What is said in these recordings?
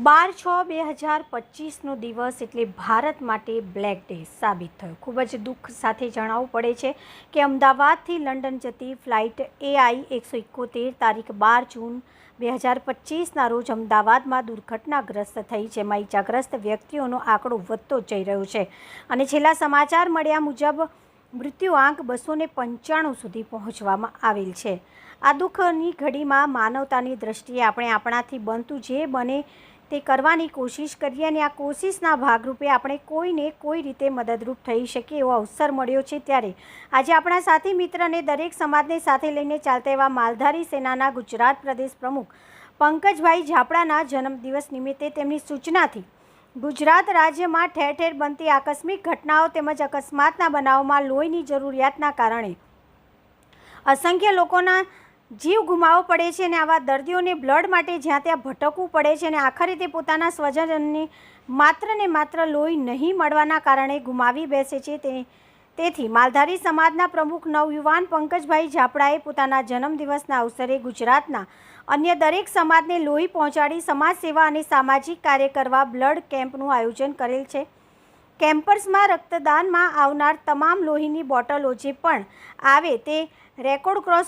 12/6/2025નો દિવસ એટલે ભારત માટે બ્લેક ડે સાબિત થયો। ખૂબ જ દુઃખ સાથે જણાવવું પડે છે કે અમદાવાદથી લંડન જતી ફ્લાઇટ AI 171 તારીખ 12 જૂન 2025ના રોજ અમદાવાદમાં દુર્ઘટનાગ્રસ્ત થઈ, જેમાં ઇજાગ્રસ્ત વ્યક્તિઓનો આંકડો વધતો જઈ રહ્યો છે અને છેલ્લા સમાચાર મળ્યા મુજબ મૃત્યુઆંક 295 સુધી પહોંચવામાં આવેલ છે। આ દુઃખની ઘડીમાં માનવતાની દ્રષ્ટિએ આપણે આપણાથી બનતું જે બને તે કરવાની કોશિશ કરીએ અને આ કોશિશના ભાગરૂપે આપણે કોઈને કોઈ રીતે મદદરૂપ થઈ શકીએ એવો અવસર મળ્યો છે। ત્યારે આજે આપણા સાથી મિત્ર અને દરેક સમાજને સાથે લઈને ચાલતા એવા માલધારી સેનાના ગુજરાત પ્રદેશ પ્રમુખ પંકજભાઈ ઝાપડાના જન્મદિવસ નિમિત્તે તેમની સૂચનાથી ગુજરાત રાજ્યમાં ઠેર ઠેર બનતી આકસ્મિક ઘટનાઓ તેમજ અકસ્માતના બનાવોમાં લોહીની જરૂરિયાતના કારણે અસંખ્ય લોકોના જીવ ગુમાવવો પડે છે અને આવા દર્દીઓને બ્લડ માટે જ્યાં ત્યાં ભટકવું પડે છે અને આખરે તે પોતાના સ્વજનને માત્ર લોહી નહીં મળવાના કારણે ગુમાવી બેસે છે। તેથી માલધારી સમાજના પ્રમુખ નવયુવાન પંકજભાઈ ઝાપડાએ પોતાના જન્મદિવસના અવસરે ગુજરાતના અન્ય દરેક સમાજને લોહી પહોંચાડી સમાજ સેવા અને સામાજિક કાર્ય કરવા બ્લડ કેમ્પનું આયોજન કરેલ છે। કેમ્પર્સમાં રક્તદાનમાં આવનાર તમામ લોહીની બોટલો જે પણ આવે તે રેડ ક્રોસ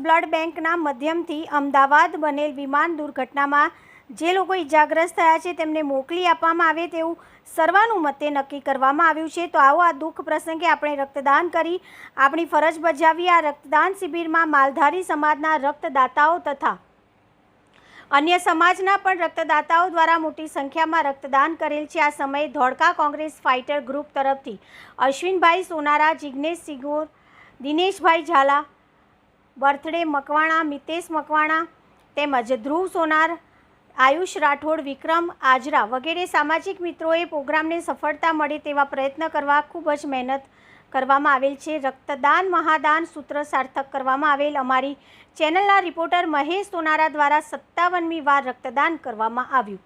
બ્લડ બેંકના માધ્યમથી અમદાવાદ બનેલ વિમાન દુર્ઘટનામાં જે લોકો ઇજાગ્રસ્ત થયા છે તેમને મોકલી આપવામાં આવે તેવું સર્વાનુમતે નક્કી કરવામાં આવ્યું છે। તો આવો આ દુઃખ પ્રસંગે આપણે રક્તદાન કરી આપણી ફરજ બજાવી। આ રક્તદાન શિબિરમાં માલધારી સમાજના રક્તદાતાઓ તથા અન્ય સમાજના પણ રક્તદાતાઓ દ્વારા મોટી સંખ્યામાં રક્તદાન કરેલ છે। આ સમયે ધોળકા કોંગ્રેસ ફાઇટર ગ્રુપ તરફથી અશ્વિનભાઈ સોનારા, જિગ્નેશ સિગોર, દિનેશભાઈ ઝાલા, બર્થડે મકવાણા, મિતેશ મકવાણા તેમજ ધ્રુવ સોનાર, આયુષ રાઠોડ, વિક્રમ આજરા વગેરે સામાજિક મિત્રોએ પ્રોગ્રામને સફળતા મળે તેવા પ્રયત્ન કરવા ખૂબ જ મહેનત કરવામાં આવેલ છે। રક્તદાન મહાદાન સૂત્ર સાર્થક કરવામાં આવેલ અમારી ચેનલના રિપોર્ટર મહેશ સોનારા દ્વારા 57મી વાર રક્તદાન કરવામાં આવ્યું।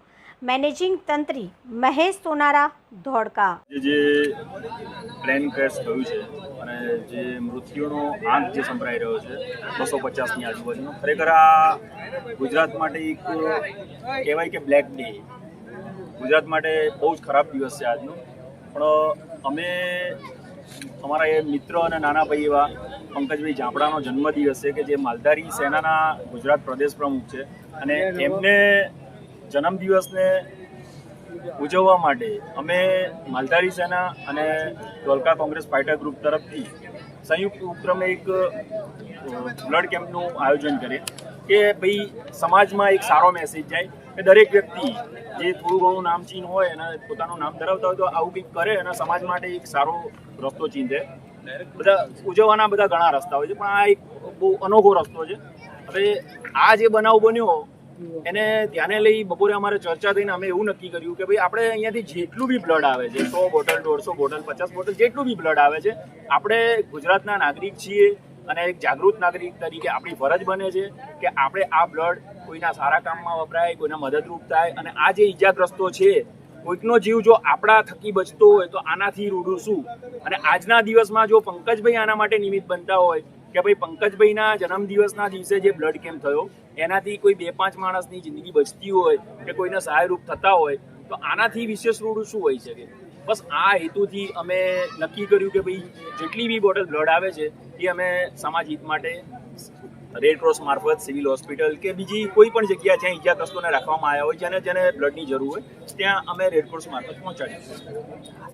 મેનેજિંગ તંત્રી મહેશ સોનારા, ધોળકા। જે પ્લેન ક્રેશ થયું છે અને જે મૃત્યુનો આંક જે સંભળાઈ રહ્યો છે 250ની આજુબાજુનો, ખરેખર આ ગુજરાત માટે એક કહેવાય કે બ્લેક ડે, ગુજરાત માટે બહુ જ ખરાબ દિવસ છે આજનો। પણ અમે અમારા એ મિત્ર અને નાના ભાઈ એવા પંકજભાઈ ઝાપડાનો જન્મદિવસ છે કે જે માલધારી સેનાના ગુજરાત પ્રદેશ પ્રમુખ છે અને એમને જન્મદિવસને ઉજવવા માટે અમે માલધારી સેના અને ધોળકા કોંગ્રેસ ફાઇટર ગ્રુપ તરફથી સંયુક્ત ઉપક્રમે એક બ્લડ કેમ્પનું આયોજન કરીએ કે ભાઈ સમાજમાં એક સારો મેસેજ જાય કે દરેક વ્યક્તિ જે થોડું ઘણું નામચીન હોય અને પોતાનું નામ ધરાવતા હોય તો આવું કંઈક કરે અને સમાજ માટે એક સારો રસ્તો ચીંધે। બધા ઉજવવાના બધા ઘણા રસ્તા હોય છે પણ આ એક બહુ અનોખો રસ્તો છે। હવે આ જે બનાવ બન્યો એને ધ્યાને લઈ બપોરે અમારે ચર્ચા થઈને અમે એવું નક્કી કર્યું કે ભાઈ આપણે અહીંયાથી જેટલું બી બ્લડ આવે છે 100 બોટલ, 150 બોટલ, 50 બોટલ જેટલું બી બ્લડ આવે છે, આપણે ગુજરાતના નાગરિક છીએ અને એક જાગૃત નાગરિક તરીકે આપણી ફરજ બને છે કે આપણે આ બ્લડ કોઈના સારા કામમાં વપરાય, કોઈના મદદરૂપ થાય અને આ જે ઇજાગ્રસ્તો છે કોઈકનો જીવ જો આપણા થકી બચતો હોય તો આનાથી રૂડું શું। અને આજના દિવસમાં જો પંકજભાઈ આના માટે નિમિત્ત બનતા હોય કે ભાઈ પંકજભાઈના જન્મદિવસના દિવસે જે બ્લડ કેમ્પ થયો એનાથી કોઈ 2-5 માણસની જિંદગી બચતી હોય કે કોઈને સહાયરૂપ થતા હોય તો આનાથી વિશેષ રૂડું શું હોઈ શકે। બસ આ હેતુથી અમે નક્કી કર્યું કે ભાઈ જેટલી બી બોટલ બ્લડ આવે છે એ અમે સમાજ હિત માટે રેડ ક્રોસ મારફત, સિવિલ હોસ્પિટલ કે બીજી કોઈ પણ જગ્યા જ્યાં ઇજાગ્રસ્તોને રાખવામાં આવ્યા હોય જેને બ્લડની જરૂર હોય ત્યાં અમે રેડ ક્રોસ મારફત પહોંચાડીશું।